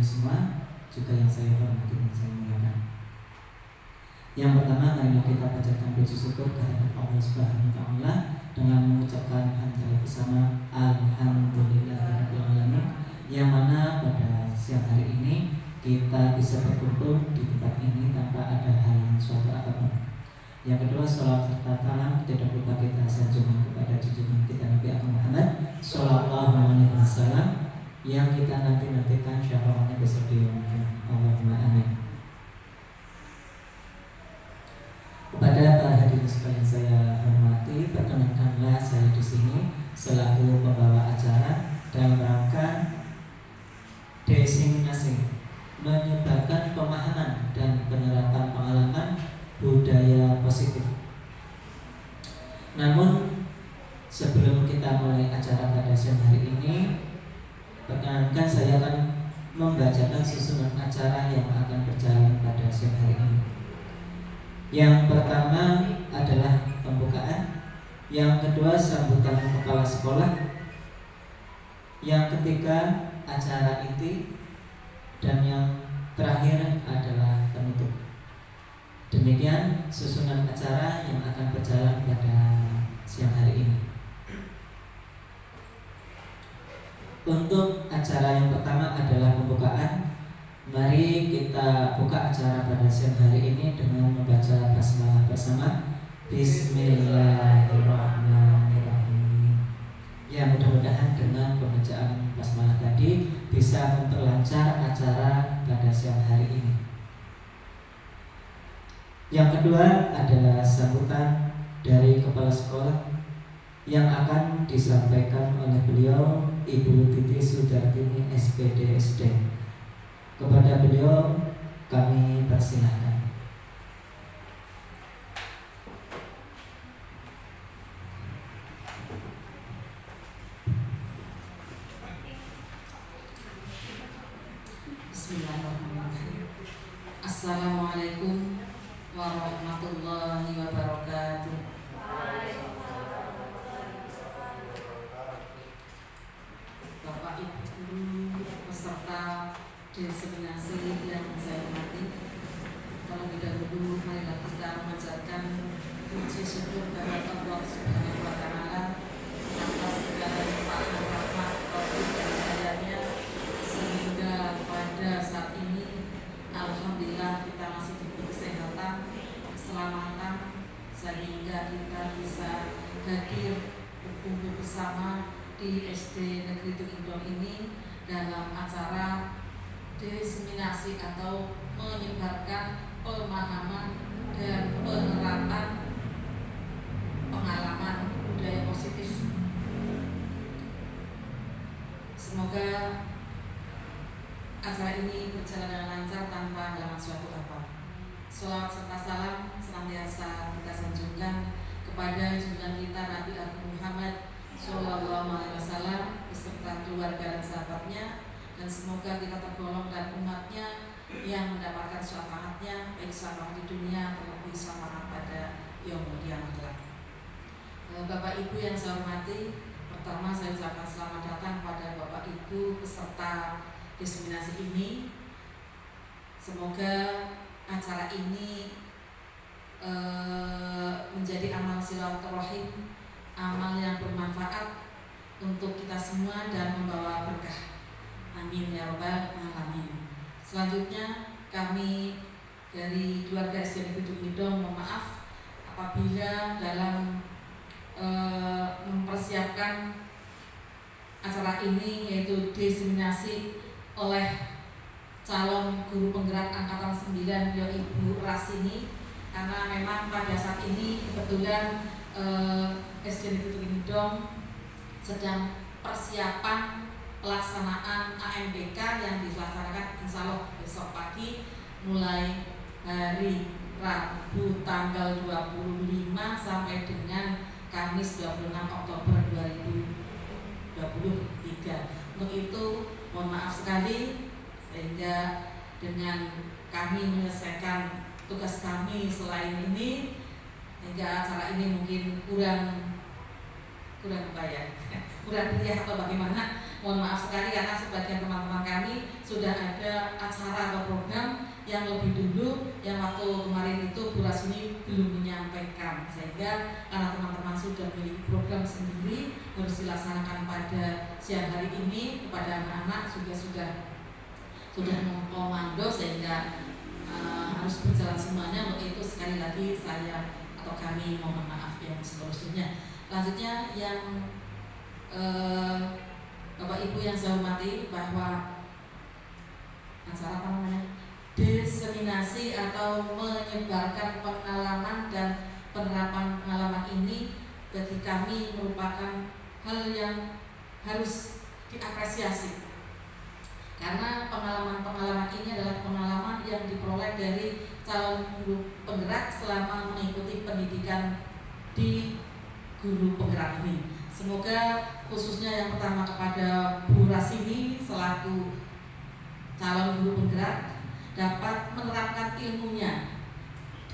semua, juga yang saya hormati dan saya muliakan. Yang pertama, marilah kita bacakan puji syukur kehadirat Allah Subhanahu wa taala dengan mengucapkan hamdalah bersama alhamdulillahirabbil alamin, yang mana pada siang hari ini kita bisa berkumpul di tempat ini tanpa ada halangan suatu apapun. Yang kedua, sholawat serta salam tidak lupa kita sanjungan kepada junjungan kita Nabi Muhammad Sallallahu Alaihi Wasallam yang kita nantikan syafaatnya besok di yaumul qiyamah. Allahumma amin. Kepada para hadirin sekalian saya hormati, perkenankanlah saya di sini selaku pembawa acara dalam rangka diseminasi menyebarkan pemahaman dan penerapan pengalaman budaya positif. Namun sebelum kita mulai acara pada siang hari ini, perkenankan saya akan membacakan susunan acara yang akan berjalan pada siang hari ini. Yang pertama adalah pembukaan, yang kedua sambutan kepala sekolah, yang ketiga acara inti, dan yang terakhir adalah penutup. Demikian susunan acara yang akan berjalan pada siang hari ini. Untuk acara yang pertama adalah pembukaan. Mari kita buka acara pada siang hari ini dengan membaca basmalah bersama. Bismillahirrahmanirrahim. Ya, mudah-mudahan dengan pembacaan basmalah tadi bisa memperlancar acara pada siang hari ini. Yang kedua adalah sambutan dari kepala sekolah yang akan disampaikan oleh beliau Ibu Titi Sudartini SPD SD. Kepada beliau kami persilahkan. Bismillahirrahmanirrahim. Assalamualaikum warahmatullahi wabarakatuh. Bapak Ibu peserta diseminasi yang saya hormati, terlebih dahulu marilah kita memanjatkan puji syukur kepada Allah Subhanahu wa taala atas segala limpahan rahmat, taufik dan hidayahnya, sehingga pada saat ini alhamdulillah kita masih diberi kesehatan, keselamatan, sehingga kita bisa hadir berkumpul bersama di SD Negeri Tukindong ini dalam acara diseminasi atau menyebarkan pemahaman dan penerapan pengalaman budaya positif. Semoga acara ini berjalan dengan lancar tanpa halangan suatu apa. Sholawat serta salam senantiasa kita sanjungkan kepada junjungan kita Nabi Muhammad Sallallahu Alaihi Wasallam beserta keluarga dan sahabatnya, dan semoga kita tergolong dan umatnya yang mendapatkan syafaatnya, baik syafaat di dunia terlebih syafaat pada yaumul qiyamah kelak. Bapak Ibu yang saya hormati, pertama saya ucapkan selamat datang pada Bapak Ibu peserta diseminasi ini. Semoga acara ini menjadi amal silaturahim, amal yang bermanfaat untuk kita semua dan membawa berkah. Amin ya rabbal alamin. Selanjutnya kami dari keluarga SD Negeri Tukindong mohon maaf apabila dalam mempersiapkan acara ini, yaitu diseminasi oleh calon guru penggerak angkatan 9 Ibu Rasini, karena memang pada saat ini kebetulan SD Negeri Tukindong sedang persiapan pelaksanaan AMPK yang dilaksanakan insya Allah besok pagi mulai hari Rabu tanggal 25 sampai dengan Kamis 26 Oktober 2023. Untuk itu mohon maaf sekali sehingga dengan kami menyelesaikan tugas kami selain ini, hingga acara ini mungkin kurang meriah atau bagaimana, mohon maaf sekali karena sebagian teman-teman kami sudah sudah ada acara atau program yang lebih dulu, yang waktu kemarin itu Bu Rasmi belum menyampaikan, sehingga karena teman-teman sudah memiliki program sendiri harus dilaksanakan pada siang hari ini kepada anak-anak sudah mengkomando, sehingga harus berjalan semuanya. Untuk itu sekali lagi saya atau kami mohon maaf yang seluruhnya. Lanjutnya yang Bapak Ibu yang saya hormati, bahwa acara apa namanya? Diseminasi atau menyebarkan pengalaman dan penerapan pengalaman ini bagi kami merupakan hal yang harus diapresiasi, karena pengalaman-pengalaman ini adalah pengalaman yang diperoleh dari calon guru penggerak selama mengikuti pendidikan di guru penggerak ini. Semoga khususnya yang pertama kepada Bu Rasini selaku calon guru penggerak dapat menerapkan ilmunya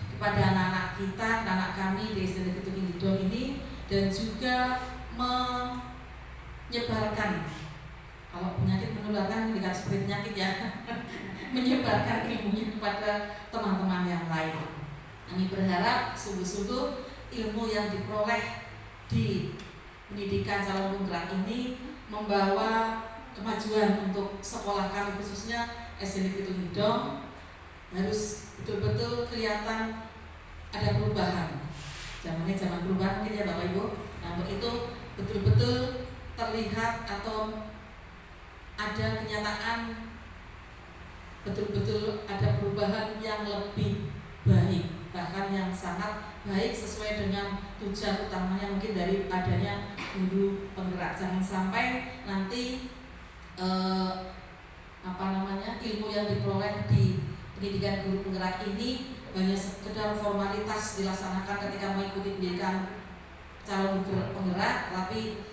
kepada anak-anak kita, anak kami di SD Negeri Tugingido ini, dan juga menyebarkan, kalau penyakit menularkan bukan seperti penyakit ya, menyebarkan ilmunya kepada teman-teman yang lain. Kami berharap sungguh-sungguh ilmu yang diperoleh di pendidikan calon penggerak ini membawa kemajuan untuk sekolah kami, khususnya SD Negeri Tugingido, harus betul-betul kelihatan ada perubahan. Zamannya zaman perubahan mungkin ya Bapak Ibu. Nah, untuk itu betul-betul terlihat atau ada kenyataan, betul-betul ada perubahan yang lebih baik, bahkan yang sangat baik sesuai dengan tujuan utamanya mungkin dari adanya guru penggerak. Jangan sampai nanti ilmu yang diperoleh di pendidikan guru penggerak ini hanya sekedar formalitas dilaksanakan ketika mengikuti pendidikan calon penggerak, tapi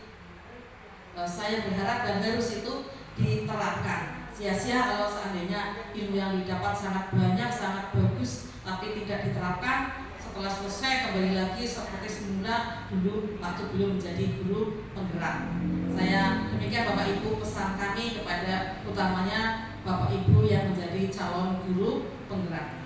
saya berharap dan harus itu diterapkan. Sia-sia kalau seandainya ilmu yang didapat sangat banyak, sangat bagus, tapi tidak diterapkan. Setelah selesai kembali lagi seperti semula dulu waktu belum menjadi guru penggerak. Saya demikian Bapak Ibu pesan kami kepada utamanya Bapak Ibu yang menjadi calon guru penggerak.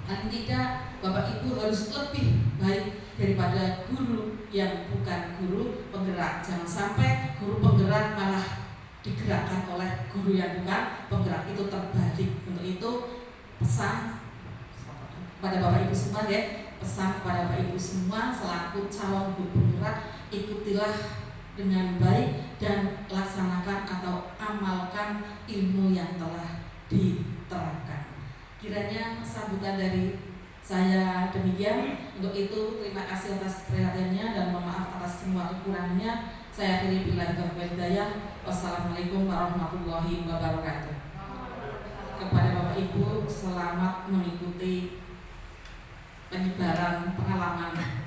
Paling tidak Bapak Ibu harus lebih baik daripada guru yang bukan guru penggerak. Jangan sampai guru penggerak malah digerakkan oleh guru yang bukan penggerak, itu terbalik. Untuk itu pesan pada Bapak Ibu semua ya, pesan kepada Bapak Ibu semua selaku calon guru penggerak, ikutilah dengan baik dan laksanakan atau amalkan ilmu yang telah diterapkan. Kiranya sambutan dari saya demikian. Untuk itu terima kasih atas perhatiannya dan mohon maaf atas semua kekurangannya. Saya akhiri billahi taufiq wal hidayah. Wassalamualaikum warahmatullahi wabarakatuh. Kepada Bapak Ibu, selamat mengikuti penyebaran pengalaman.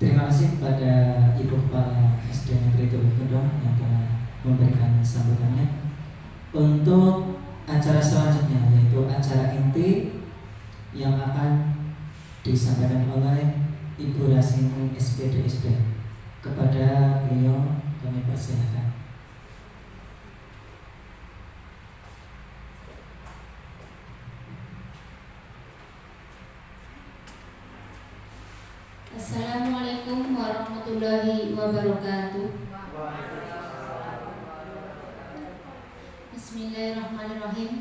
Terima kasih kepada Ibu Kepala SD Negeri Tugingido yang telah memberikan sambutannya. Untuk acara selanjutnya yaitu acara inti yang akan disampaikan oleh Ibu Rasini SPDSP. Kepada beliau kami persilakan. Assalamualaikum warahmatullahi wabarakatuh. Bismillahirrahmanirrahim.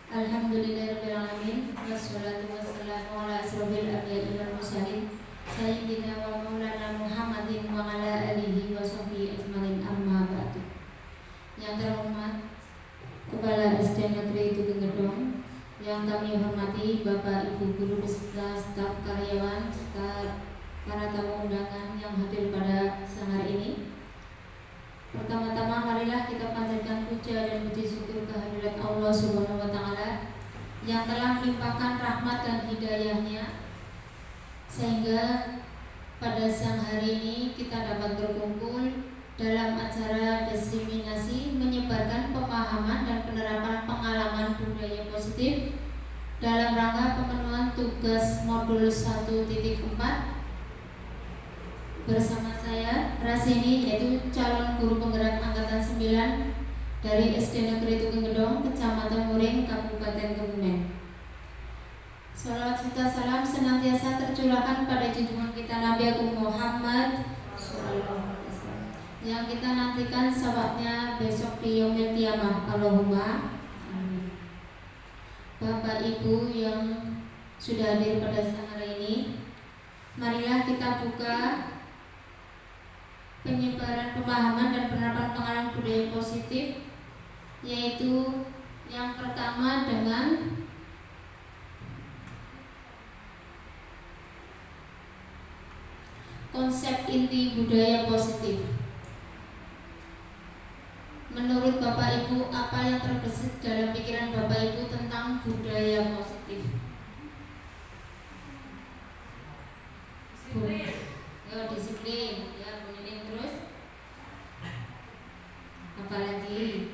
Alhamdulillahirabbil alamin wassalatu wassalamu ala asrofil anbiya'i wal mursalin sayyidina wa maulana Muhammadin wa ala alihi wa sahbihi ajmain, amma ba'du. Yang terhormat Kepala SD Negeri Tugingido, yang kami hormati Bapak Ibu guru beserta staf karyawan serta para tamu undangan yang hadir pada siang hari ini. Pertama-tama marilah kita panjatkan puja dan puji syukur kehadirat Allah Subhanahu wa taala yang telah melimpahkan rahmat dan hidayahnya sehingga pada siang hari ini kita dapat berkumpul dalam acara diseminasi menyebarkan pemahaman dan penerapan pengalaman budaya positif dalam rangka pemenuhan tugas modul 1.4 bersama saya Rasini, yaitu calon guru penggerak angkatan 9 dari SD Negeri Tuging-Gedong, Kecamatan Muring, Kabupaten Kebumen. Salawat serta salam senantiasa tercurahkan pada junjungan kita Nabi Agung Muhammad yang kita nantikan sahabatnya besok di Yaumil Qiyamah. Allahumma amin. Bapak Ibu yang sudah hadir pada siang hari ini, marilah kita buka penyebaran pemahaman dan penerapan pengalaman budaya positif, yaitu yang pertama dengan konsep inti budaya positif. Menurut Bapak Ibu, apa yang terbesit dalam pikiran Bapak Ibu tentang budaya positif? Disiplin, ya, bunyiin terus. Apalagi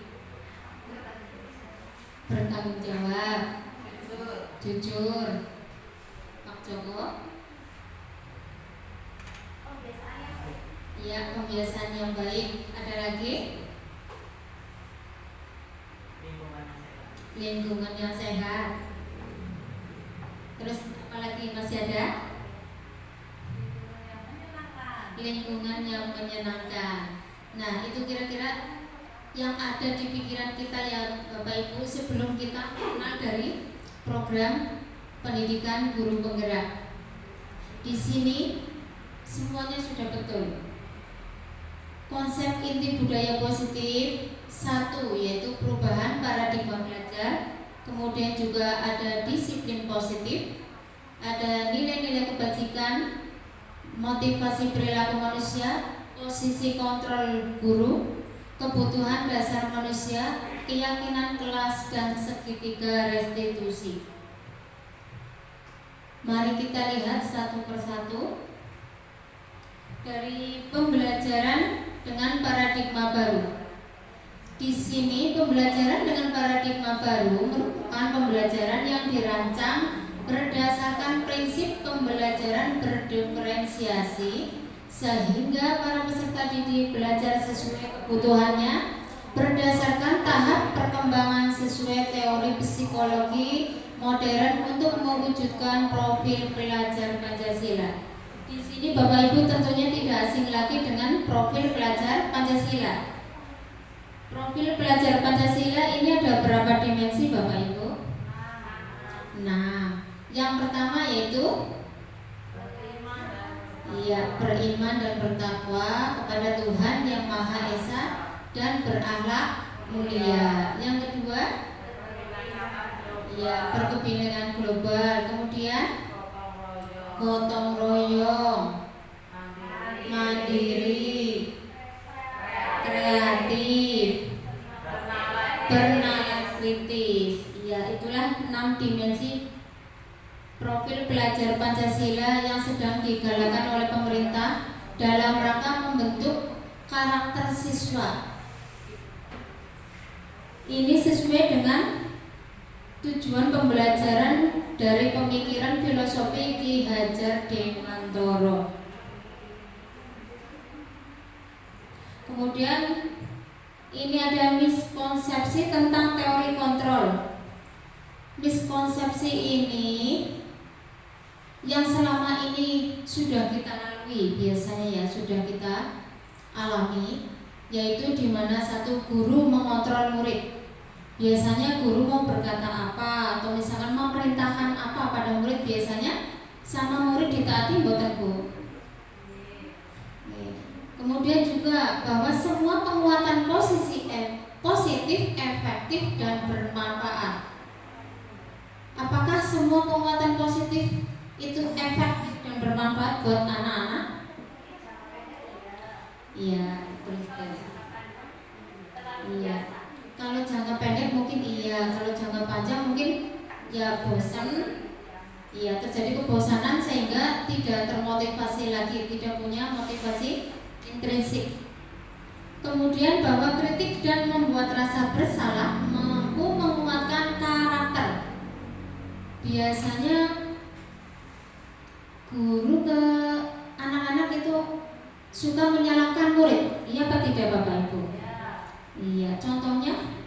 bertanggung jawab, jujur. Pak Joko. Ya, kebiasaan yang baik. Ada lagi? Lingkungan yang sehat. Terus apalagi masih ada? Lingkungan yang menyenangkan. Nah, itu kira-kira yang ada di pikiran kita ya Bapak Ibu sebelum kita kenal dari program pendidikan guru penggerak. Di sini semuanya sudah betul. Konsep inti budaya positif satu, yaitu perubahan paradigma belajar. Kemudian juga ada disiplin positif, ada nilai-nilai kebajikan, motivasi perilaku manusia, posisi kontrol guru, kebutuhan dasar manusia, keyakinan kelas, dan segitiga restitusi. Mari kita lihat satu persatu. Dari pembelajaran dengan paradigma baru. Di sini pembelajaran dengan paradigma baru merupakan pembelajaran yang dirancang berdasarkan prinsip pembelajaran berdiferensiasi sehingga para peserta didik belajar sesuai kebutuhannya berdasarkan tahap perkembangan sesuai teori psikologi modern untuk mewujudkan profil pelajar Pancasila. Di sini Bapak Ibu tentunya tidak asing lagi dengan profil pelajar Pancasila. Profil pelajar Pancasila ini ada berapa dimensi Bapak Ibu? Nah, yang pertama yaitu beriman dan bertakwa kepada Tuhan yang Maha Esa dan berakhlak mulia. Yang kedua, berkebinekaan global. Kemudian gotong royong, mandiri, kreatif, bernalar kritis. Ya, itulah 6 dimensi profil pelajar Pancasila yang sedang digalakan oleh pemerintah dalam rangka membentuk karakter siswa. Ini sesuai dengan tujuan pembelajaran dari pemikiran filosofi Ki Hajar Dewantara. Kemudian ini ada miskonsepsi tentang teori kontrol. Miskonsepsi ini yang selama ini sudah kita lalui, biasanya ya sudah kita alami, yaitu di mana satu guru mengontrol murid. Biasanya guru mau berkata apa atau misalkan memerintahkan apa pada murid, biasanya sama murid ditaati mboten Bu. Kemudian juga bahwa semua penguatan positif, efektif dan bermanfaat. Apakah semua penguatan positif itu efektif dan bermanfaat buat anak-anak? Iya, betul sekali. Iya. Kalau jangka pendek mungkin iya, kalau jangka panjang mungkin ya bosan, ya terjadi kebosanan sehingga tidak termotivasi lagi, tidak punya motivasi intrinsik. Kemudian bahwa kritik dan membuat rasa bersalah mampu menguatkan karakter. biasanya guru ke anak-anak itu suka menyalahkan murid, iya apa tidak Bapak Ibu? Iya, contohnya?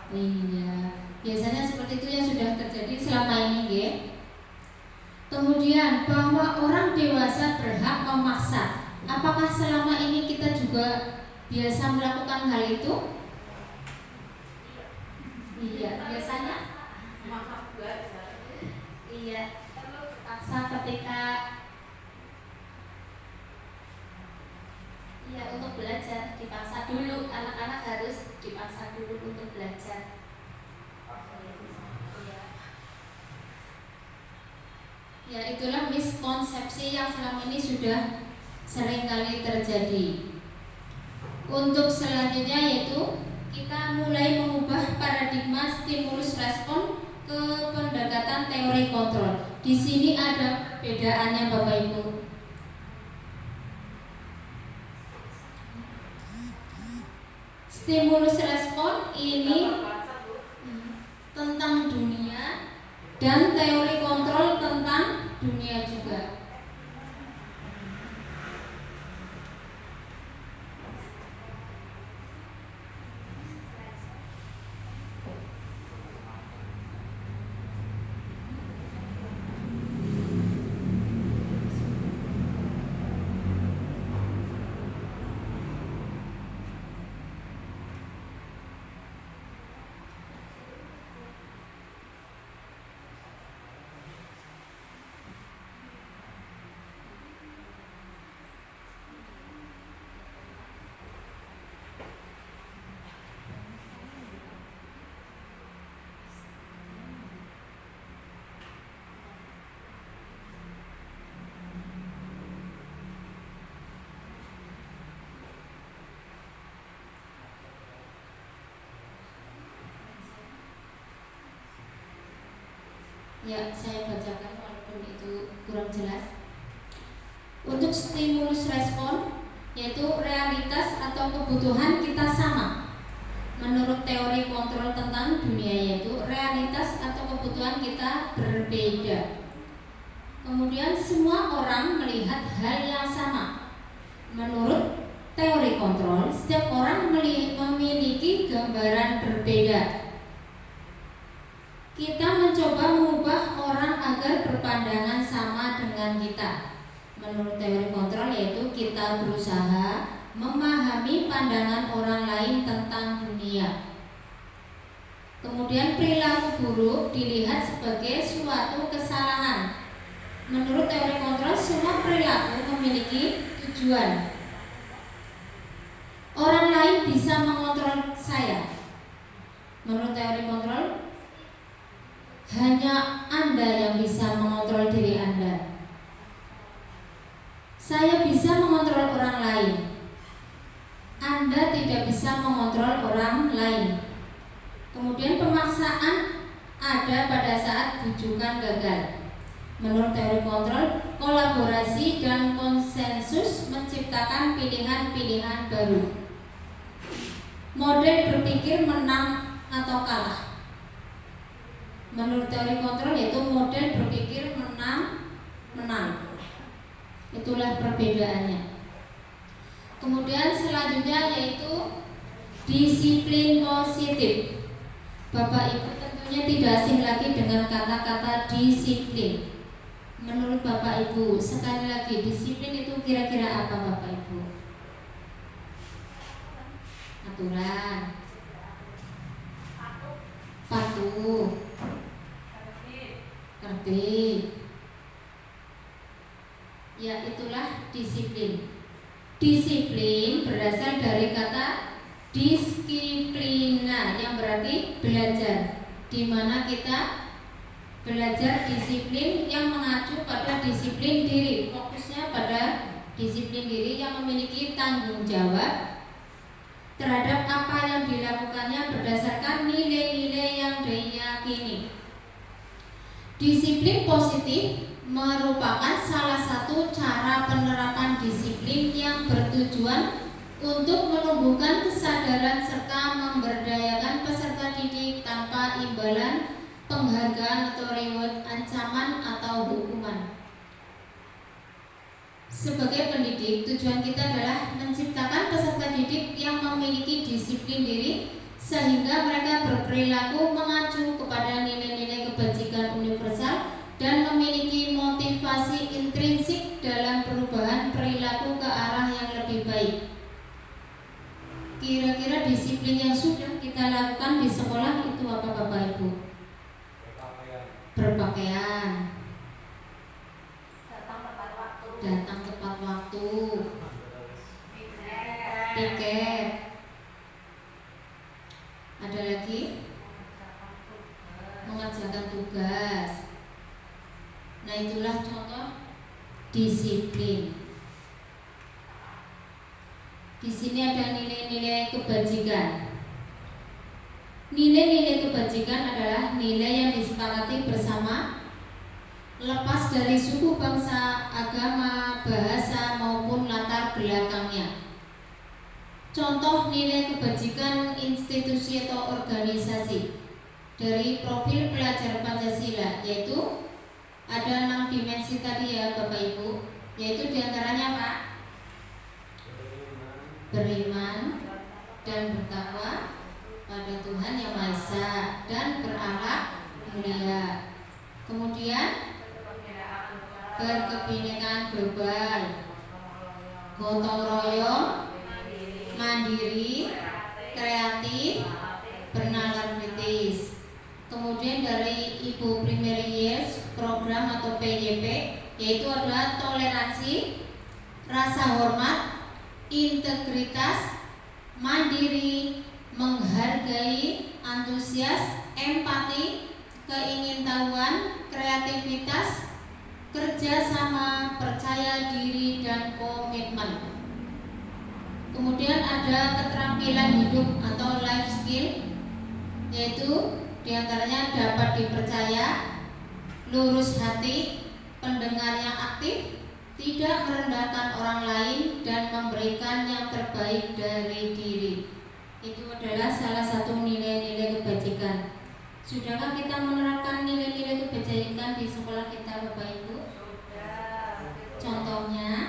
Iya, biasanya seperti itu yang sudah terjadi selama ini, ya. Kemudian bahwa orang dewasa berhak memaksa. Apakah selama ini kita juga biasa melakukan hal itu? Iya, biasanya iya, paksa ketika iya untuk belajar, dipaksa dulu, anak-anak harus dipaksa dulu untuk belajar. Ya, itulah miskonsepsi yang selama ini sudah seringkali terjadi. Untuk selanjutnya yaitu kita mulai mengubah paradigma stimulus respon ke pendekatan teori kontrol. Di sini ada perbedaannya Bapak Ibu. Stimulus respon ini tentang dunia dan teori kontrol tentang dunia juga. Ya, saya bacakan walaupun itu kurang jelas. Untuk stimulus respon, yaitu realitas atau kebutuhan kita sama. Menurut teori kontrol tentang dunia, yaitu realitas atau kebutuhan kita berbeda. Kemudian semua orang melihat hal yang sama. Menurut teori kontrol, setiap orang memiliki gambaran berbeda. Kita mencoba mengubah orang agar berpandangan sama dengan kita. Menurut teori kontrol yaitu kita berusaha memahami pandangan orang lain tentang dunia. Kemudian perilaku buruk dilihat sebagai suatu kesalahan. Menurut teori kontrol semua perilaku memiliki tujuan. Orang lain bisa mengontrol saya. Menurut teori kontrol hanya Anda yang bisa mengontrol diri Anda. Saya bisa mengontrol orang lain. Anda tidak bisa mengontrol orang lain. Kemudian pemaksaan ada pada saat bujukan gagal. Menurut teori kontrol, kolaborasi dan konsensus menciptakan pilihan-pilihan baru. Model berpikir menang atau kalah. Menurut teori kontrol yaitu model berpikir menang. Itulah perbedaannya. Kemudian selanjutnya yaitu disiplin positif. Bapak Ibu tentunya tidak asing lagi dengan kata-kata disiplin. Menurut Bapak Ibu, sekali lagi disiplin itu kira-kira apa Bapak Ibu? Aturan, patuh, tertib. Ya, itulah disiplin. Disiplin berasal dari kata disiplina yang berarti belajar, di mana kita belajar disiplin yang mengacu pada disiplin diri, fokusnya pada disiplin diri yang memiliki tanggung jawab terhadap apa yang dilakukannya berdasarkan nilai-nilai yang diyakini. Disiplin positif merupakan salah satu cara penerapan disiplin yang bertujuan untuk menumbuhkan kesadaran serta memberdayakan peserta didik tanpa imbalan, penghargaan atau reward, ancaman atau hukuman. Sebagai pendidik, tujuan kita adalah menciptakan peserta didik yang memiliki disiplin diri sehingga mereka berperilaku mengacu kepada nilai-nilai kebajikan universal dan memiliki motivasi intrinsik dalam perubahan perilaku ke arah yang lebih baik. Kira-kira disiplin yang sudah kita lakukan di sekolah itu apa Bapak Ibu? Berpakaian, datang tepat waktu, piket, ada lagi mengerjakan tugas. Nah, itulah contoh disiplin. Di sini ada nilai-nilai kebajikan. Nilai-nilai kebajikan adalah nilai yang disepakati bersama, lepas dari suku, bangsa, agama, bahasa maupun latar belakangnya. Contoh nilai kebajikan institusi atau organisasi dari profil pelajar Pancasila, yaitu ada 6 dimensi tadi ya Bapak Ibu, yaitu diantaranya apa? Beriman dan bertakwa pada Tuhan Yang Maha Esa dan berakhlak mulia. Kemudian berkebinekaan global, gotong royong, mandiri, kreatif, bernalar kritis. Kemudian dari Ibu Primary Years program atau PYP, yaitu adalah toleransi, rasa hormat, integritas, mandiri, menghargai, antusias, empati, keingintahuan, kreativitas, kerjasama, percaya diri, dan komitmen. Kemudian ada keterampilan hidup atau life skill, yaitu diantaranya dapat dipercaya, lurus hati, pendengar yang aktif, tidak merendahkan orang lain, dan memberikan yang terbaik dari diri. Itu adalah salah satu nilai-nilai kebajikan. Sudahkah kita menerapkan nilai-nilai kebajikan di sekolah kita Bapak Ibu? Sudah. Contohnya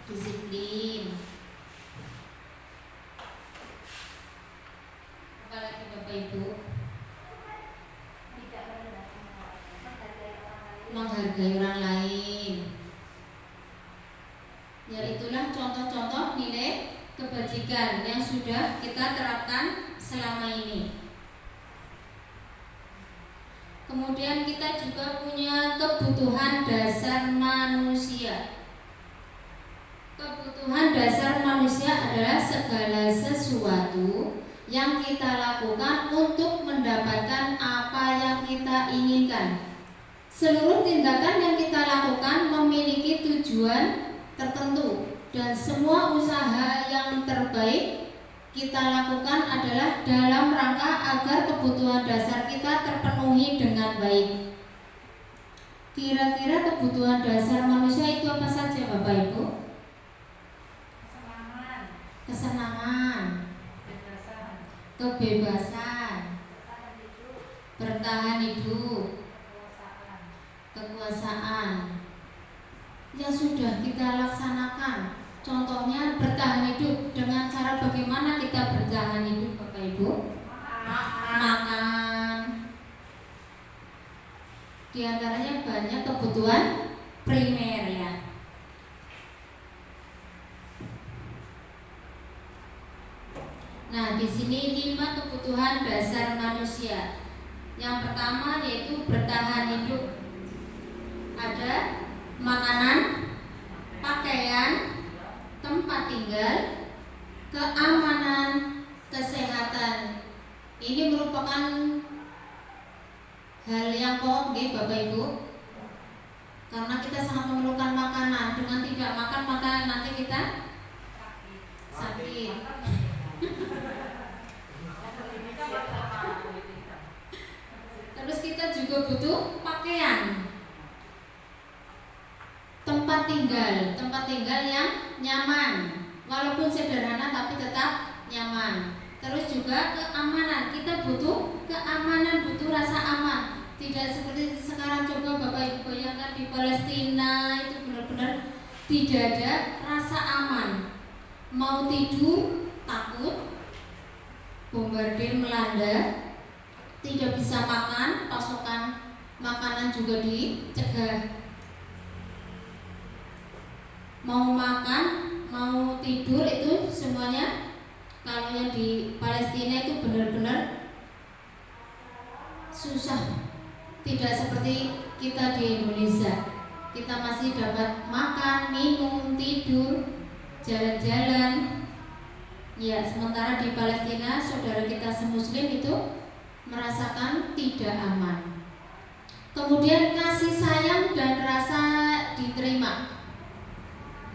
disiplin. Apalagi Bapak Ibu? Menghargai orang lain. Ya, itulah contoh-contoh nilai kebajikan yang sudah kita terapkan selama ini. Kemudian kita juga punya kebutuhan dasar manusia. Kebutuhan dasar manusia adalah segala sesuatu yang kita lakukan untuk mendapatkan apa yang kita inginkan. Seluruh tindakan yang kita lakukan memiliki tujuan tertentu, dan semua usaha yang terbaik kita lakukan adalah dalam rangka agar kebutuhan dasar kita terpenuhi dengan baik. Kira-kira kebutuhan dasar manusia itu apa saja Bapak Ibu? Kesenangan, kebebasan, bertahan hidup, kekuasaan. Ya sudah kita laksanakan. Contohnya bertahan hidup dengan cara bagaimana kita bertahan hidup Bapak Ibu? Makan. Di antaranya banyak kebutuhan primer ya. Nah, di sini 5 kebutuhan dasar manusia. Yang pertama yaitu bertahan hidup. Ada makanan, pakaian, tempat tinggal, keamanan, kesehatan. Ini merupakan hal yang pokok Bapak Ibu. Karena kita sangat memerlukan makanan. Dengan tidak makan maka nanti kita sakit. Terus kita juga butuh pakaian, tempat tinggal yang nyaman, walaupun sederhana tapi tetap nyaman. Terus juga keamanan, kita butuh keamanan, butuh rasa aman. Tidak seperti sekarang, coba Bapak Ibu bayangkan di Palestina itu benar-benar tidak ada rasa aman. Mau tidur takut, bombardir melanda, tidak bisa makan, pasokan makanan juga dicegah. Mau makan, mau tidur itu semuanya kalau yang di Palestina itu benar-benar susah. Tidak seperti kita di Indonesia. Kita masih dapat makan, minum, tidur, jalan-jalan. Ya, sementara di Palestina saudara kita semuslim itu merasakan tidak aman. Kemudian kasih sayang dan rasa diterima.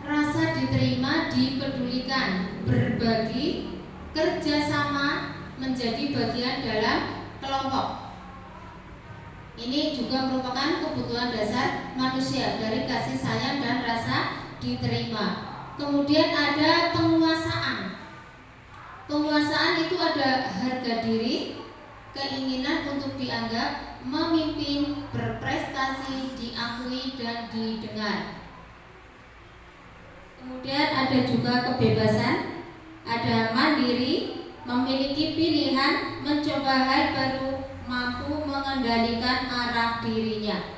Rasa diterima, dipedulikan, berbagi, kerjasama, menjadi bagian dalam kelompok. Ini juga merupakan kebutuhan dasar manusia dari kasih sayang dan rasa diterima. Kemudian ada penguasaan. Penguasaan itu ada harga diri, keinginan untuk dianggap, memimpin, berprestasi, diakui dan didengar. Kemudian ada juga kebebasan, ada mandiri, memiliki pilihan, mencoba hal baru, mampu mengendalikan arah dirinya.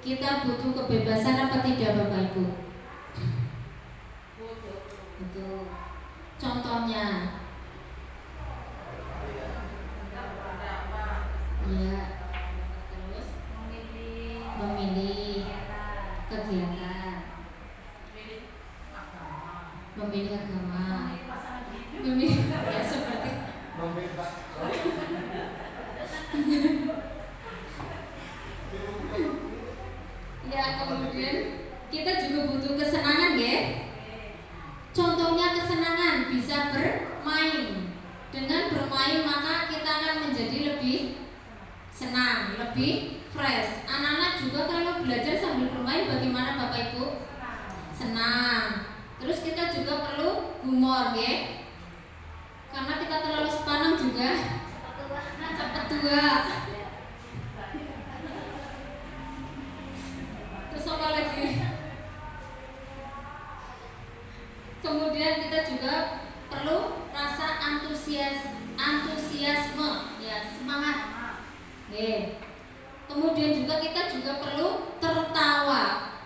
Kita butuh kebebasan apa tidak Bapak Ibu? Betul. Contohnya, ya, terus memilih kegiatan, memilih agama, memilih ya seperti ya. Kemudian kita juga butuh kesenangan ya. Contohnya kesenangan bisa bermain. Dengan bermain maka kita akan menjadi lebih senang, lebih fresh. Anak-anak juga kalau belajar sambil bermain bagaimana Bapak Ibu? Senang. Terus kita juga perlu humor ya. Karena kita terlalu sepanang juga cepat tua. Terus apa lagi? Kemudian kita juga perlu rasa antusiasme, ya semangat. Kemudian juga kita juga perlu tertawa.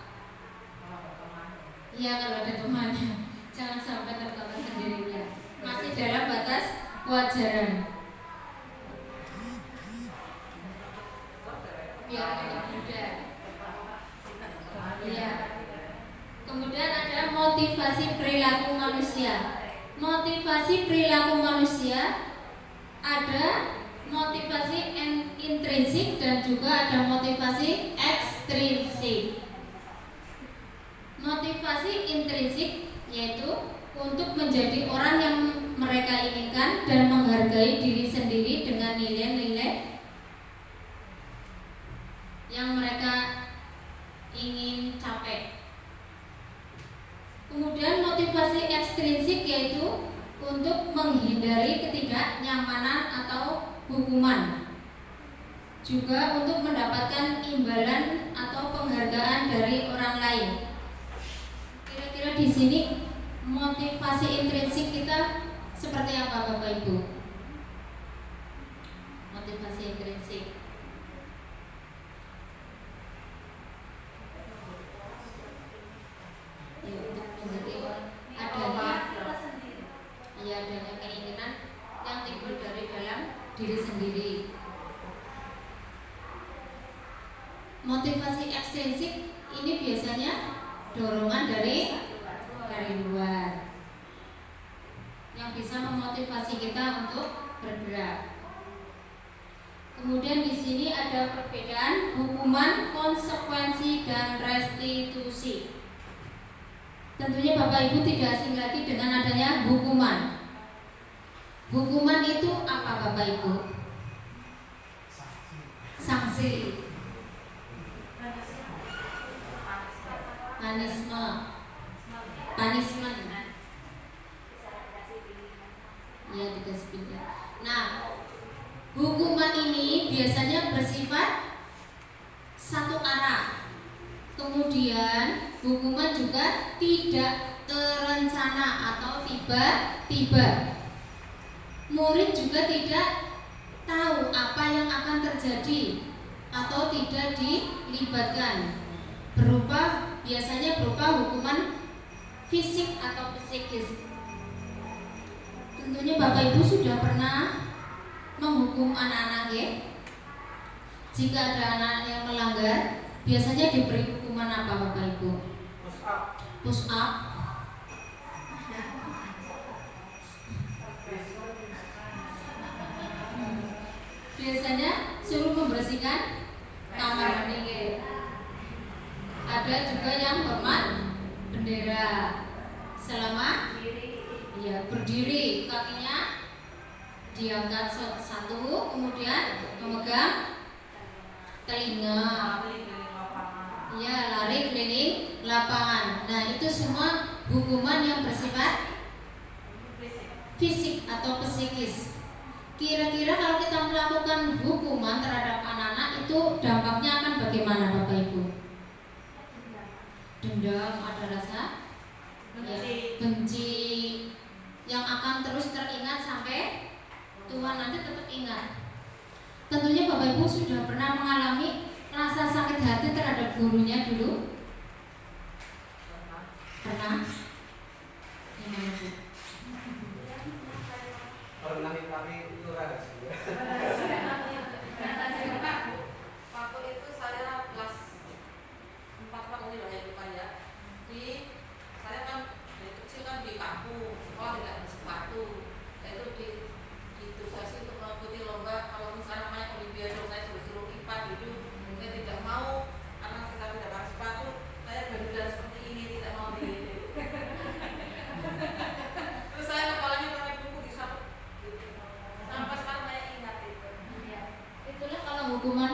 Ya kalau ada temannya, jangan sampai tertawa sendirian. Masih dalam batas kewajaran. Biar agak muda. Iya. Kemudian ada motivasi perilaku manusia. Motivasi perilaku manusia ada motivasi intrinsik dan juga ada motivasi ekstrinsik. Motivasi intrinsik yaitu untuk menjadi orang yang mereka inginkan dan menghargai diri sendiri dengan nilai-nilai yang mereka ingin capai. Kemudian motivasi ekstrinsik yaitu untuk menghindari ketidaknyamanan atau hukuman, juga untuk mendapatkan imbalan atau penghargaan dari orang lain. Kira-kira di sini motivasi intrinsik kita seperti apa Bapak Ibu? Motivasi intrinsik. Ya, untuk menjadi adanya keinginan yang timbul dari dalam diri sendiri. Motivasi ekstrinsik ini biasanya dorongan dari luar yang bisa memotivasi kita untuk bergerak. Kemudian di sini ada perbedaan hukuman, konsekuensi dan restitusi. Tentunya Bapak Ibu tidak asing lagi dengan adanya hukuman. Hukuman itu apa Bapak Ibu? Sanksi, punishment. Ya, dikasih pindah. Nah, hukuman ini biasanya bersifat satu arah. Kemudian hukuman juga tidak terencana atau tiba-tiba. Murid juga tidak tahu apa yang akan terjadi atau tidak dilibatkan. Biasanya berupa hukuman fisik atau psikis. Tentunya Bapak Ibu sudah pernah menghukum anak-anak ya. Jika ada anak yang melanggar, biasanya diberi hukuman apa Bapak Ibu? Push up. Biasanya suruh membersihkan kamar mandi. Ada juga yang hormat bendera selama berdiri, kakinya diangkat satu, kemudian memegang telinga. Ya, lari keliling lapangan. Nah, itu semua hukuman yang bersifat fisik atau psikis. Kira-kira kalau kita melakukan hukuman terhadap anak-anak itu dampaknya akan bagaimana Bapak Ibu? Dendam, ada rasa benci yang akan terus teringat sampai tua nanti tetap ingat. Tentunya Bapak Ibu sudah pernah mengalami rasa sakit hati terhadap gurunya dulu? Pernah? Gimana Bu? Pernah tapi itu rahasia. Waktu itu saya kelas 4 ini banyak lupa ya. Saya kan dari kecil kan di kampung, sekolah tidak ada sepatu. Itu ditugasi untuk mengikuti lomba. Kalau misalnya namanya olimpiade, saya suruh kipas gitu. Saya tidak mau karena kita tidak pakai sepatu. Saya berjalan seperti ini, tidak mau di. Terus saya kepalanya pakai buku disapu. Sampai sekarang saya ingat itu. Itulah kalau hukuman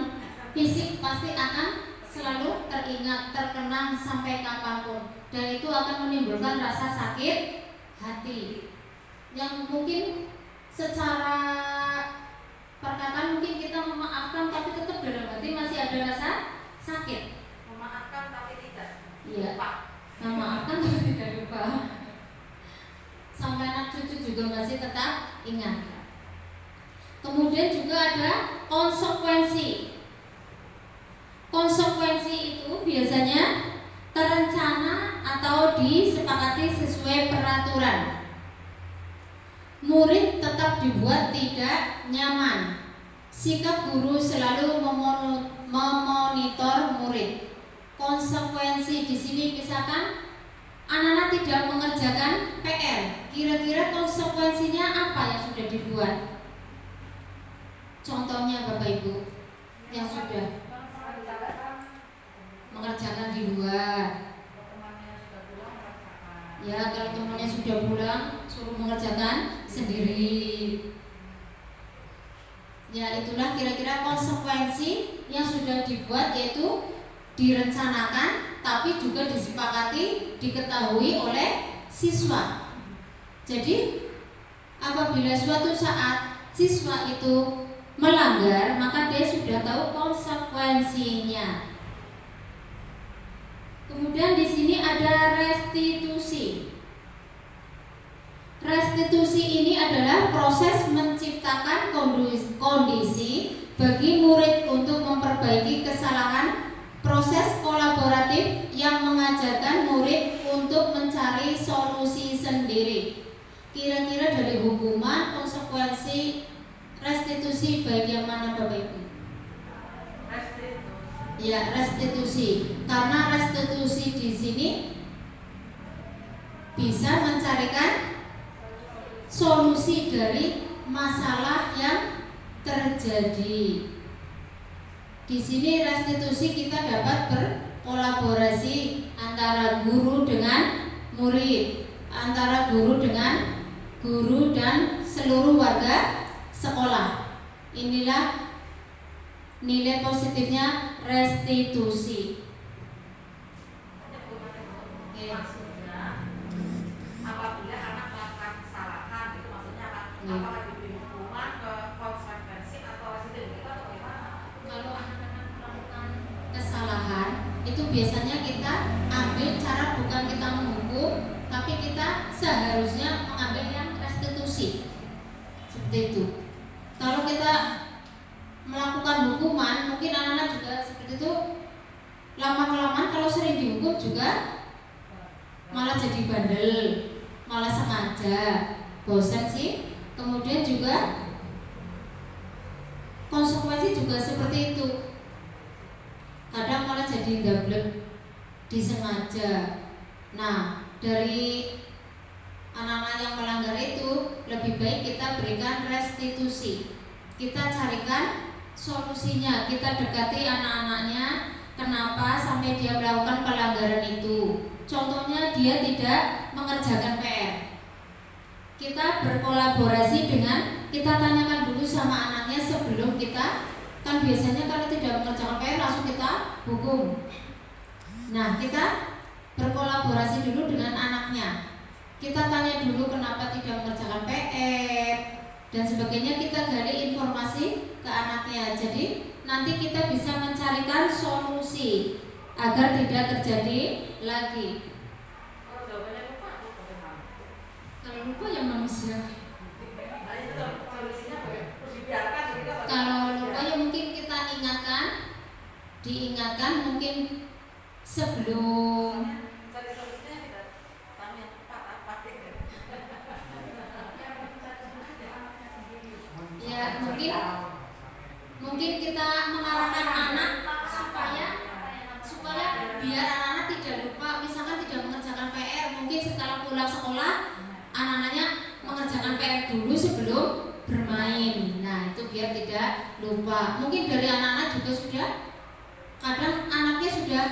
fisik pasti akan selalu teringat, terkenang sampai kapanpun, dan itu akan menimbulkan rasa sakit hati yang mungkin secara perkataan mungkin kita memaafkan, tapi tetap dalam hati masih ada rasa sakit. Memaafkan tapi tidak. Iya, memaafkan tapi tidak lupa. Sampai anak cucu juga masih tetap ingat. Kemudian juga ada konsekuensi. Konsekuensi itu biasanya terencana atau disepakati sesuai peraturan. Murid tetap dibuat tidak nyaman. Sikap guru selalu memonitor murid. Konsekuensi di sini misalkan anak-anak tidak mengerjakan PR. Kira-kira konsekuensinya apa yang sudah dibuat? Contohnya Bapak Ibu yang sudah mengerjakan di luar. Ya, kalau temannya sudah pulang, suruh mengerjakan sendiri. Ya, itulah kira-kira konsekuensi yang sudah dibuat, yaitu direncanakan tapi juga disepakati, diketahui oleh siswa. Jadi apabila suatu saat siswa itu melanggar, maka dia sudah tahu konsekuensinya. Kemudian di sini ada restitusi. Restitusi ini adalah proses menciptakan kondisi bagi murid untuk memperbaiki kesalahan. Proses kolaboratif yang mengajarkan murid untuk mencari solusi sendiri. Kira-kira dari hukuman, konsekuensi, restitusi bagian mana Bapak Ibu? Ya, restitusi. Karena restitusi di sini bisa mencarikan solusi dari masalah yang terjadi. Di sini restitusi kita dapat berkolaborasi antara guru dengan murid, antara guru dengan guru dan seluruh warga sekolah. Inilah nilai positifnya restitusi. Maksudnya apabila anak melakukan kesalahan, itu maksudnya apa? apakah diberi hukuman ke konsekuensi atau residen kita atau bagaimana? Kalau anak-anak melakukan kesalahan itu biasanya kita ambil cara bukan kita menghukum, tapi kita seharusnya mengambil yang restitusi. Seperti itu. Kalau kita melakukan hukuman, mungkin anak-anak juga seperti itu. Lama-kelamaan kalau sering dihukum juga malah jadi bandel, malah sengaja, bosan sih. Kemudian juga konsekuensi juga seperti itu. Kadang malah jadi gablek, disengaja. Nah, dari anak-anak yang melanggar itu lebih baik kita berikan restitusi. Kita carikan solusinya, kita dekati anak-anaknya kenapa sampai dia melakukan pelanggaran itu. Contohnya dia tidak mengerjakan PR. Kita berkolaborasi dengan, kita tanyakan dulu sama anaknya sebelum kita, kan biasanya kalau tidak mengerjakan PR langsung kita hukum. Nah, kita berkolaborasi dulu dengan anaknya. Kita tanya dulu kenapa tidak mengerjakan PR dan sebagainya, kita gali informasi ke anaknya. Jadi nanti kita bisa mencarikan solusi agar tidak terjadi lagi. Kalau jawabannya lupa, bagaimana? Kalau lupa ya manusia. Nah, itu solusinya bagaimana? Terus dibiarkan gitu atau Kalau lupa ya mungkin kita ingatkan, diingatkan mungkin sebelum. cari solusinya kita tanya tepat apa gitu. Ya mungkin kita mengarahkan anak supaya biar anak-anak tidak lupa, misalkan tidak mengerjakan PR, mungkin setelah pulang sekolah anak-anaknya mengerjakan PR dulu sebelum bermain. Nah, itu biar tidak lupa. Mungkin dari anak-anak juga sudah, kadang anaknya sudah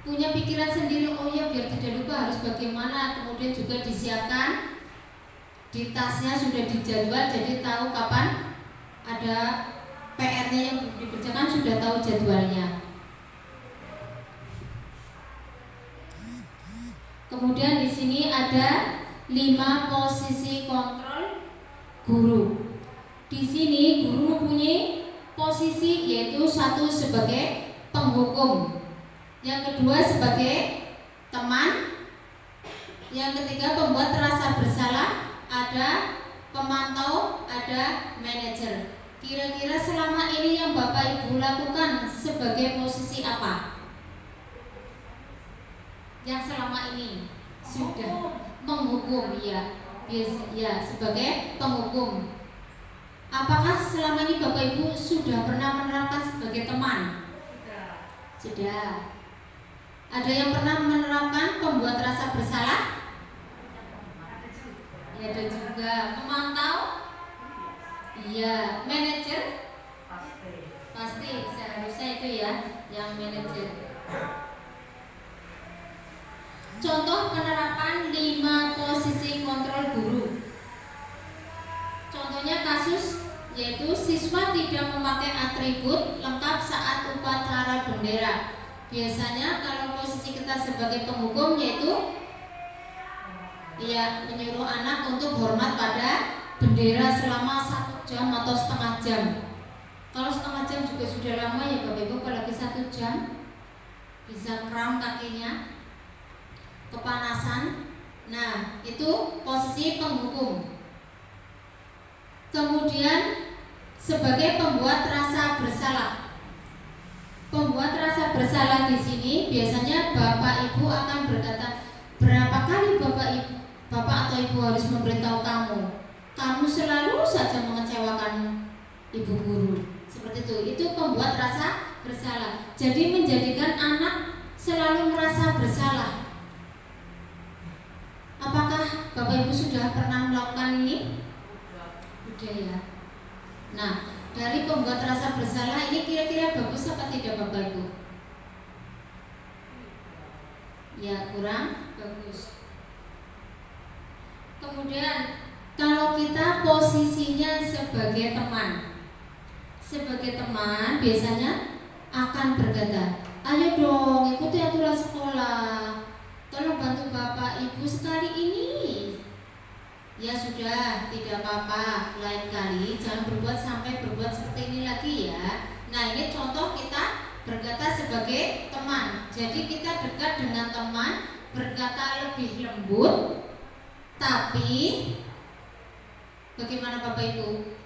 punya pikiran sendiri, oh ya biar tidak lupa harus bagaimana. Kemudian juga disiapkan di tasnya, sudah dijadwal, jadi tahu kapan ada PR-nya yang dikerjakan, sudah tahu jadwalnya. Kemudian di sini ada 5 posisi kontrol guru. Di sini guru mempunyai posisi, yaitu 1 sebagai penghukum, yang kedua sebagai teman, yang ketiga pembuat rasa bersalah, ada pemantau, ada manajer. Kira-kira selama ini yang Bapak Ibu lakukan sebagai posisi apa? Yang selama ini sudah menghukum, ya, sebagai penghukum. Apakah selama ini Bapak Ibu sudah pernah menerapkan sebagai teman? Sudah. Ada yang pernah menerapkan pembuat rasa bersalah? Ya, ada juga. Pemantau? Iya. Manajer? Pasti seharusnya itu ya, yang manajer. Contoh penerapan 5 posisi kontrol guru. Contohnya kasus yaitu siswa tidak memakai atribut lengkap saat upacara bendera. Biasanya kalau posisi kita sebagai penghukum yaitu ya menyuruh anak untuk hormat pada bendera selama 1 jam atau setengah jam. Kalau setengah jam juga sudah lama ya Bapak Ibu, apalagi 1 jam bisa kram kakinya, kepanasan. Nah, itu posisi penghukum. Kemudian sebagai pembuat rasa bersalah. Pembuat rasa bersalah di sini biasanya Bapak Ibu akan berkata, berapa kali Bapak atau Ibu harus memberitahu kamu? Kamu selalu saja mengecewakan Ibu guru. Seperti itu. Itu pembuat rasa bersalah. Jadi menjadikan anak selalu merasa bersalah. Apakah Bapak Ibu sudah pernah melakukan ini? Sudah ya. Nah, dari pembuat rasa bersalah ini kira-kira bagus apa tidak Bapak Ibu? Ya, kurang bagus. Kemudian kalau kita posisinya sebagai teman, biasanya akan berkata, ayo dong ikuti aturan sekolah, tolong bantu Bapak Ibu sekali ini. Ya sudah, tidak apa-apa. Lain kali jangan sampai berbuat seperti ini lagi ya. Nah, ini contoh kita berkata sebagai teman. Jadi kita dekat dengan teman, berkata lebih lembut, tapi bagaimana Bapak Ibu?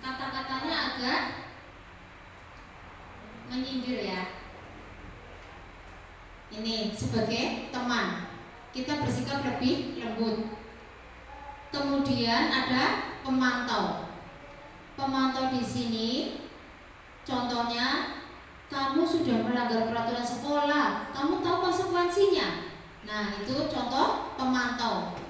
Kata-katanya agak menyindir ya. Ini sebagai teman, kita bersikap lebih lembut. Kemudian ada pemantau. Pemantau di sini contohnya, kamu sudah melanggar peraturan sekolah, kamu tahu konsekuensinya. Nah, itu contoh pemantau.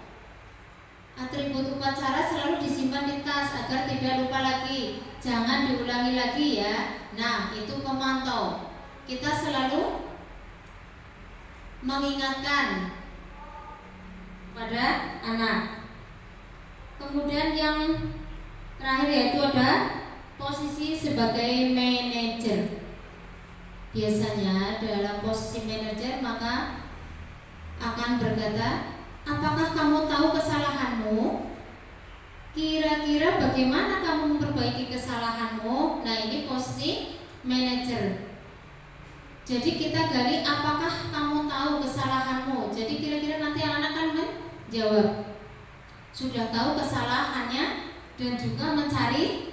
Atribut upacara selalu disimpan di tas agar tidak lupa lagi, jangan diulangi lagi ya. Nah, itu pemantau. Kita selalu mengingatkan pada anak. Kemudian yang terakhir yaitu ada posisi sebagai manajer. Biasanya dalam posisi manajer maka akan berkata, apakah kamu tahu kesalahanmu? Kira-kira bagaimana kamu memperbaiki kesalahanmu? Nah, ini posisi manajer. Jadi kita gali, apakah kamu tahu kesalahanmu? Jadi kira-kira nanti anak-anak akan menjawab sudah tahu kesalahannya dan juga mencari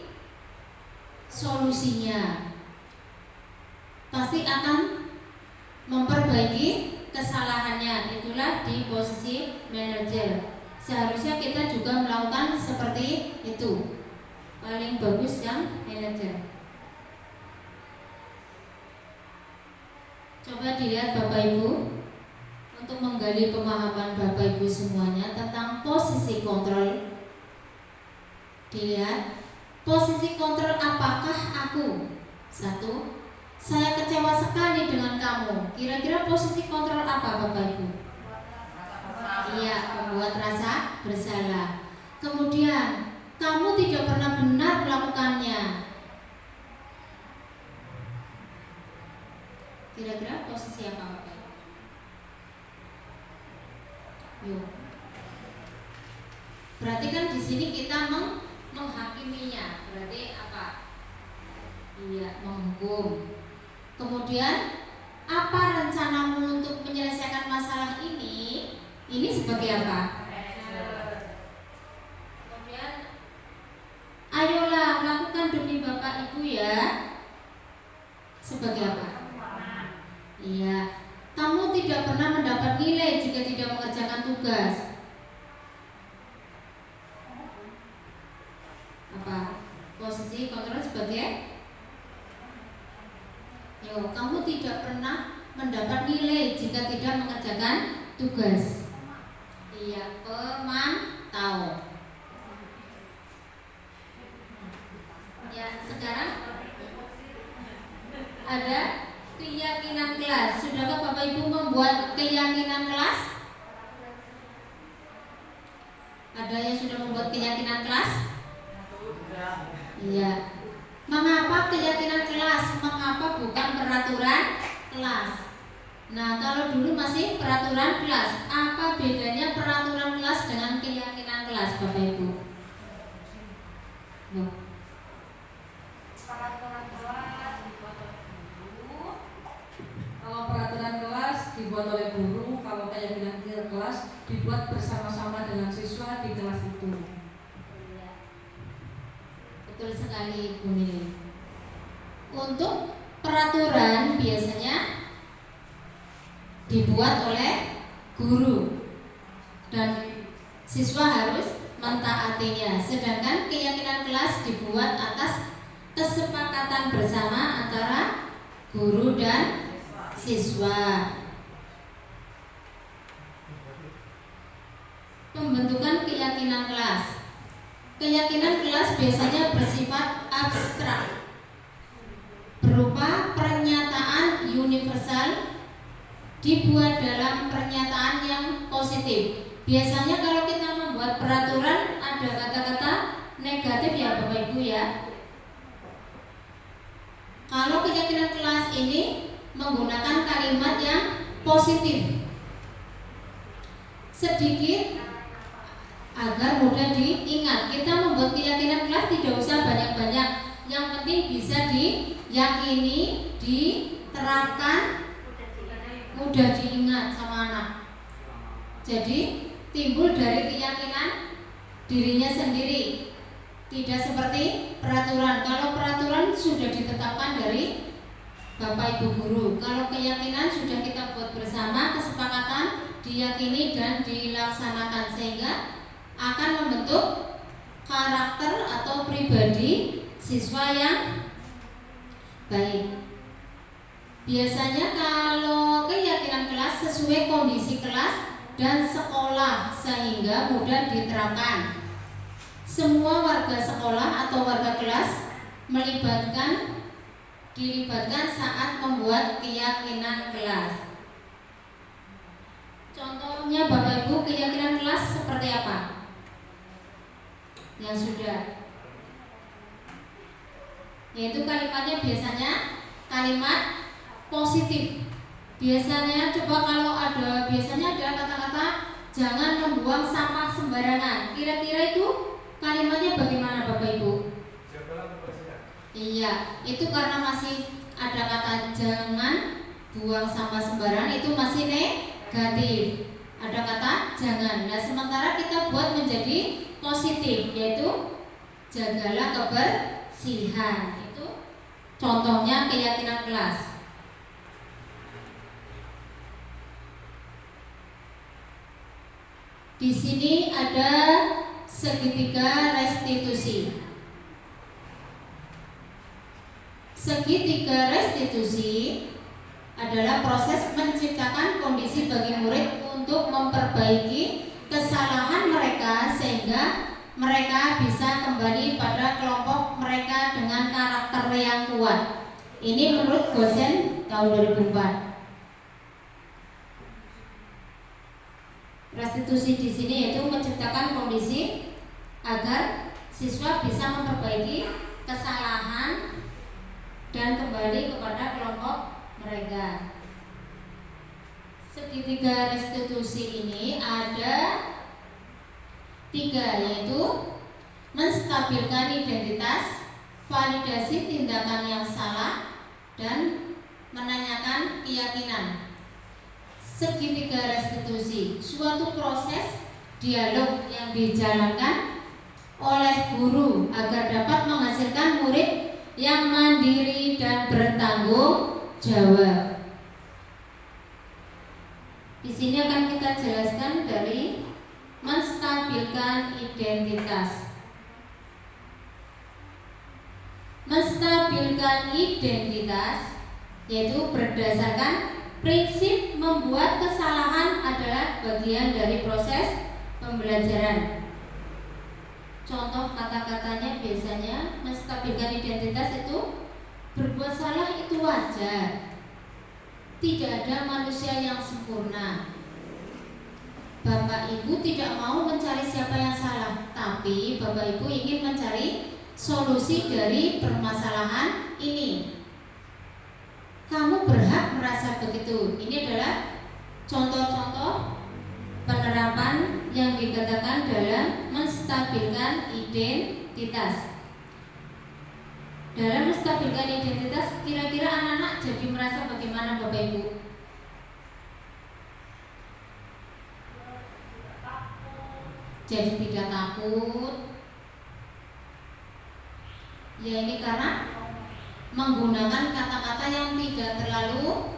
solusinya. Pasti akan memperbaiki kesalahannya. Itulah di posisi manajer. Seharusnya kita juga melakukan seperti itu. Paling bagus yang manajer. Coba dilihat Bapak Ibu, untuk menggali pemahaman Bapak Ibu semuanya tentang posisi kontrol. Dilihat posisi kontrol, apakah aku? Satu, saya kecewa sekali dengan kamu. Kira-kira posisi kontrol apa Bapak Ibu? Iya, membuat rasa bersalah. Kemudian kamu tidak pernah benar melakukannya. Kira-kira posisi apa Bapak Ibu? Yuk. Berarti kan di sini kita menghakiminya. Berarti apa? Iya, menghukum. Kemudian apa rencanamu untuk menyelesaikan masalah ini? Ini sebagai apa? Kemudian ayolah lakukan demi Bapak Ibu ya. Sebagai apa? Iya. Kamu tidak pernah mendapat nilai jika tidak mengerjakan tugas. Apa? Posisi kontrol sebagai kamu tidak pernah mendapat nilai jika tidak mengerjakan tugas. Iya, pemantau. Ya, sekarang ada keyakinan kelas. Sudahkah Bapak Ibu membuat keyakinan kelas? Ada yang sudah membuat keyakinan kelas? Iya. Mengapa keyakinan kelas? Mengapa bukan peraturan kelas? Nah, kalau dulu masih peraturan kelas, apa bedanya peraturan kelas dengan keyakinan kelas, Bapak Ibu? Peraturan kelas dibuat oleh guru. Kalau peraturan kelas dibuat oleh guru, kalau keyakinan kelas dibuat bersama-sama dengan siswa di kelas itu. Betul sekali Bu Mili. Untuk peraturan biasanya dibuat oleh guru dan siswa harus mentaatinya. Sedangkan keyakinan kelas dibuat atas kesepakatan bersama antara guru dan siswa. Pembentukan keyakinan kelas. Keyakinan kelas biasanya bersifat abstrak, berupa pernyataan universal dibuat dalam pernyataan yang positif. Biasanya kalau kita membuat peraturan ada kata-kata negatif ya Bapak Ibu ya. Kalau keyakinan kelas ini menggunakan kalimat yang positif. Sedikit agar mudah diingat. Kita membuat keyakinan kelas tidak usah banyak-banyak, yang penting bisa diyakini, diterapkan, mudah diingat sama anak. Jadi timbul dari keyakinan dirinya sendiri, tidak seperti peraturan. Kalau peraturan sudah ditetapkan dari Bapak Ibu guru, kalau keyakinan sudah kita buat bersama, kesepakatan, diyakini dan dilaksanakan, sehingga akan membentuk karakter atau pribadi siswa yang baik. Biasanya kalau keyakinan kelas sesuai kondisi kelas dan sekolah, sehingga mudah diterapkan. Semua warga sekolah atau warga kelas dilibatkan saat membuat keyakinan kelas. Contohnya Bapak Ibu, keyakinan kelas seperti apa? Yang sudah, yaitu kalimatnya biasanya kalimat positif. Biasanya biasanya ada kata-kata jangan membuang sampah sembarangan. Kira-kira itu kalimatnya bagaimana Bapak Ibu? Iya, itu karena masih ada kata jangan buang sampah sembarangan, itu masih negatif. Ada kata jangan. Nah, sementara kita buat menjadi positif, yaitu jagalah kebersihan. Itu contohnya keyakinan kelas. Di sini ada segitiga restitusi. Segitiga restitusi adalah proses menciptakan kondisi bagi murid untuk memperbaiki kesalahan mereka sehingga mereka bisa kembali pada kelompok mereka dengan karakter yang kuat. Ini menurut Gosen tahun 2004. Restitusi di sini yaitu menciptakan kondisi agar siswa bisa memperbaiki kesalahan dan kembali kepada kelompok mereka. Segitiga restitusi ini ada 3, yaitu menstabilkan identitas, validasi tindakan yang salah, dan menanyakan keyakinan. Segitiga restitusi suatu proses dialog yang dijalankan oleh guru agar dapat menghasilkan murid yang mandiri dan bertanggung jawab. Di sini akan kita jelaskan dari menstabilkan identitas. Menstabilkan identitas yaitu berdasarkan prinsip membuat kesalahan adalah bagian dari proses pembelajaran. Contoh kata-katanya biasanya menstabilkan identitas itu berbuat salah itu wajar. Tidak ada manusia yang sempurna. Bapak Ibu tidak mau mencari siapa yang salah, tapi Bapak Ibu ingin mencari solusi dari permasalahan ini. Kamu berhak merasa begitu. Ini adalah contoh-contoh penerapan yang dikatakan dalam menstabilkan identitas. Dalam menstabilkan identitas, kira-kira anak-anak jadi merasa bagaimana Bapak Ibu? Jadi tidak takut. Ya ini karena menggunakan kata-kata yang tidak terlalu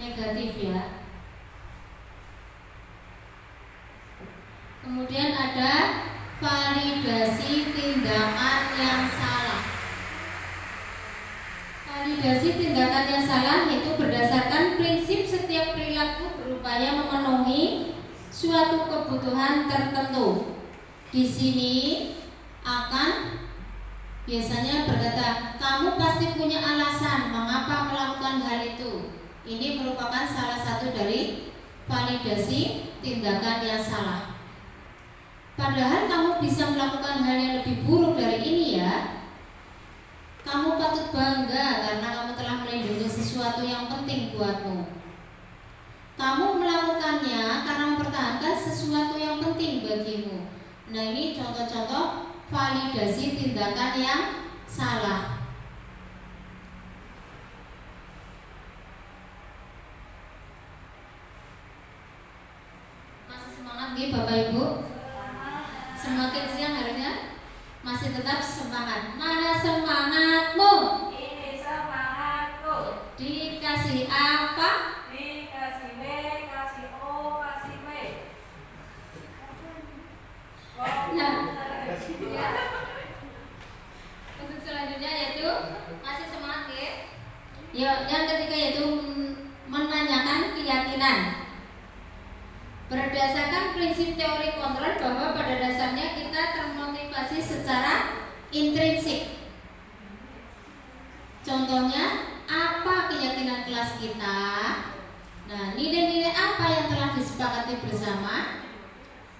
negatif ya. Kemudian ada validasi tindakan yang salah. Validasi tindakan yang salah itu berdasarkan prinsip setiap perilaku berupaya memenuhi suatu kebutuhan tertentu. Di sini akan biasanya berkata, kamu pasti punya alasan mengapa melakukan hal itu. Ini merupakan salah satu dari validasi tindakan yang salah. Padahal kamu bisa melakukan hal yang lebih buruk dari ini ya. Kamu patut bangga karena kamu telah melindungi sesuatu yang penting buatmu. Kamu melakukannya melakukannya karena mempertahankan sesuatu yang penting bagimu. Nah, ini contoh-contoh validasi tindakan yang salah. Masih semangat nih Bapak Ibu? Semakin siang harusnya masih tetap semangat. Mana semangatmu? Ini semangatku. Dikasih apa? Dikasih B, kasih O, kasih W. Nah, untuk selanjutnya yaitu masih semangat ya. Yang ketiga yaitu menanyakan keyakinan. Berdasarkan prinsip teori kontrol bahwa pada dasarnya kita termotivasi secara intrinsik. Contohnya, apa keyakinan kelas kita? Nah, nilai-nilai apa yang telah disepakati bersama?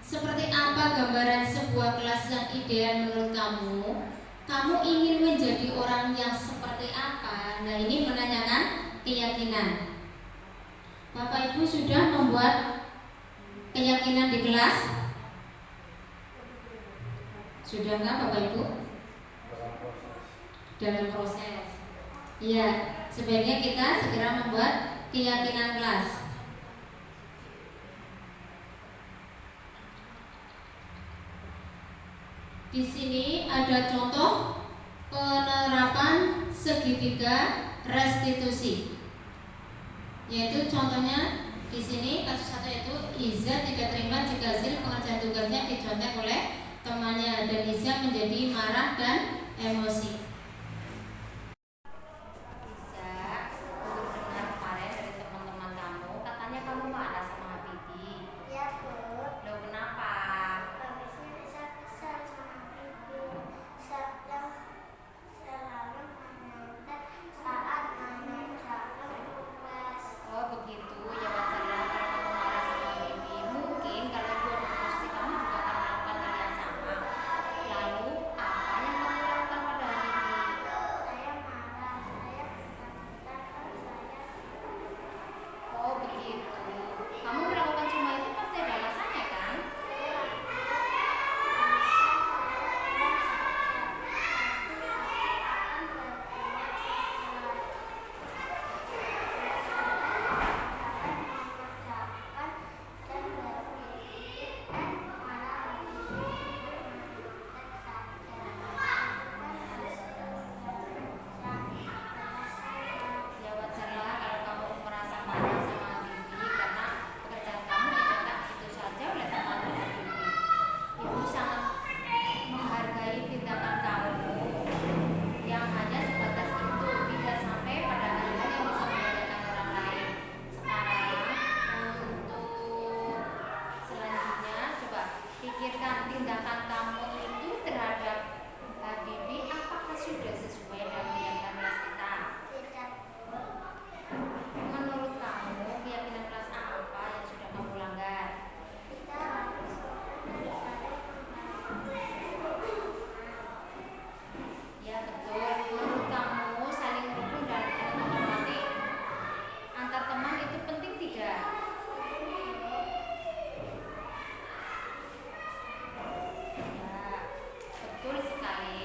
Seperti apa gambaran sebuah kelas yang ideal menurut kamu? Kamu ingin menjadi orang yang seperti apa? Nah, ini menanyakan keyakinan. Bapak Ibu sudah membuat keyakinan di kelas? Sudah nggak Bapak Ibu? Dalam proses. Iya, sebaiknya kita segera membuat keyakinan kelas. Di sini ada contoh penerapan segitiga restitusi. Yaitu contohnya di sini kasus 1 yaitu Iza tidak terima jika hasil pengerjaan tugasnya dicontek oleh temannya dan Iza menjadi marah dan emosi. Iza, untuk dengar kemarin dari teman-teman kamu, katanya kamu marah sama Habibi. Ya Bu, Loh, kenapa? habisnya bisa kesal sama ibu yang selalu menyantet saat mengerjakan tugas. Oh begitu, ya wajarlah kalau kamu marah sama Bibi. Mungkin kalau ibu ada pasti kamu juga akan melakukan hal yang sama. Lalu apa yang kamu lakukan pada Bibi? Saya marah, saya ketakutan, saya Oh begitu. Kamu melakukan semua itu pasti ada alasannya kan? Ya wajarlah kalau kamu merasa marah sama Bibi karena pekerjaan kamu dicontek begitu saja oleh teman-teman Bibi. Ibu sangat menghargai tindakan kamu yang hanya sebatas itu, tidak sampai pada hal-hal yang bisa membahayakan orang lain. Sekarang untuk selanjutnya coba pikirkan tindakan kamu itu terhadap Bibi apakah sudah sesuai dengan keyakinan kelas kita? tidak Menurut kamu keyakinan kelas apa yang sudah kamu langgar? kita harus Ya betul. Menurut kamu saling rukun dan menghormati antar teman itu penting tidak? Ya betul sekali.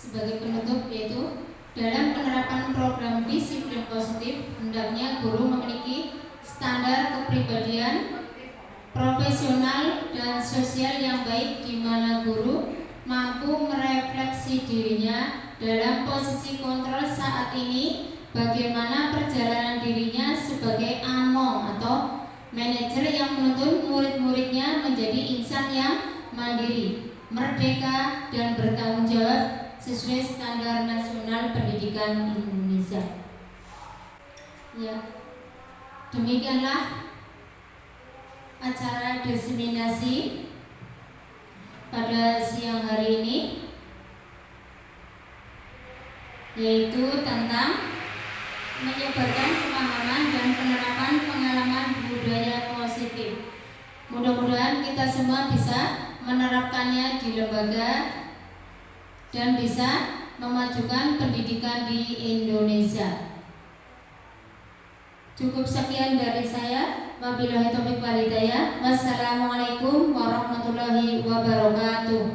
sebagai penutup, yaitu dalam penerapan program disiplin positif, hendaknya guru memiliki standar kepribadian profesional dan sosial yang baik, di mana guru mampu merefleksi dirinya dalam posisi kontrol saat ini, bagaimana perjalanan dirinya sebagai among atau manajer yang menuntun murid-muridnya menjadi insan yang mandiri, merdeka, dan bertanggung jawab sesuai standar nasional pendidikan Indonesia. Ya, demikianlah acara diseminasi pada siang hari ini, yaitu tentang menyebarkan pemahaman dan penerapan pengalaman budaya positif. Mudah-mudahan kita semua bisa menerapkannya di lembaga dan bisa memajukan pendidikan di Indonesia. Cukup sekian dari saya. Wabillahi taufiq wal hidayah. Wassalamualaikum warahmatullahi wabarakatuh.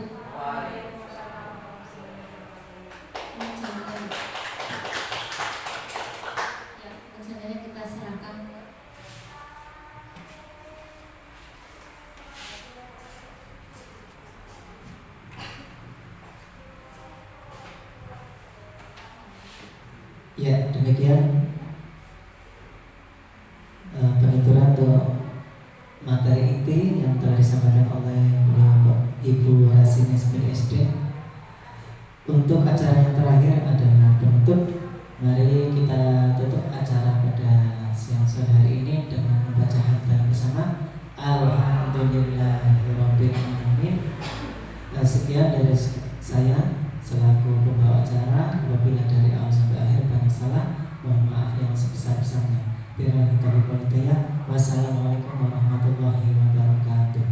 Ya, selanjutnya kita serahkan. Ya, demikian penuturan untuk materi inti yang telah disampaikan oleh beliau Ibu Hasini SD. Untuk acara yang terakhir adalah penutup. Mari kita tutup acara pada siang sore hari ini dengan membaca hamdalah bersama. Alhamdulillahirabbil alamin. Sekian dari saya selaku pembawa acara. Apabila dari awal sampai akhir banyak salah, mohon maaf yang sebesar-besarnya. Wassalamualaikum warahmatullahi wabarakatuh.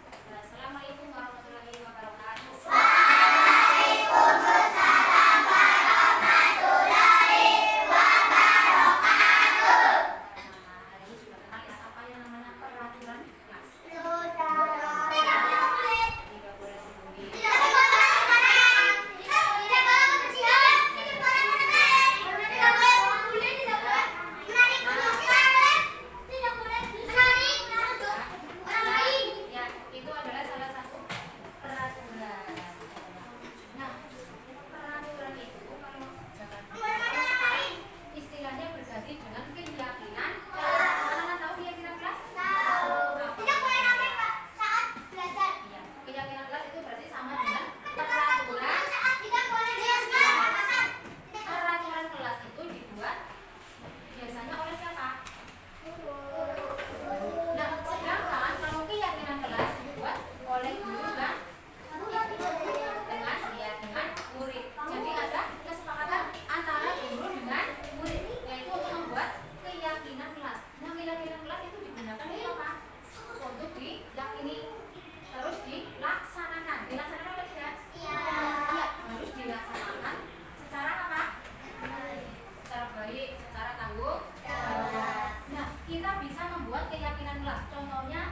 Assalamualaikum warahmatullahi wabarakatuh. Ya, itu adalah salah satu peraturan. Nah, peraturan itu kalau sekarang istilahnya berganti dengan keyakinan. Mana tahu keyakinan kelas? Iya, keyakinan kelas itu berarti sama dengan peraturan. Peraturan kelas itu dibuat biasanya oleh siapa? Nah, sedangkan kalau keyakinan kelas dibuat oleh guru dan dengan murid. Jadi ada kesepakatan antara guru dengan murid, yaitu untuk membuat keyakinan kelas. Nah, keyakinan kelas itu digunakan untuk apa? Untuk diyakini, terus dilaksanakan. Dilaksanakan apa tidak? Iya, harus dilaksanakan secara apa? Secara baik, secara tanggung jawab. Nah, kita bisa membuat keyakinan kelas. Contohnya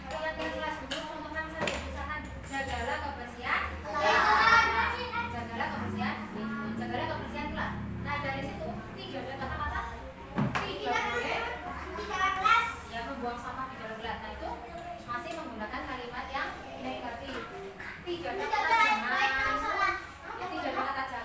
keyakinan kelas dulu, contohkan saja misalkan jagalah kebersihan. Jagalah kebersihan, jagalah kebersihan kelas. Nah, dari situ tidak ada kata-kata tidak boleh ya membuang sampah di dalam kelas. Nah, itu masih menggunakan kalimat yang negatif. Tidak ada kata jangan. Ya, tidak ada kata jangan.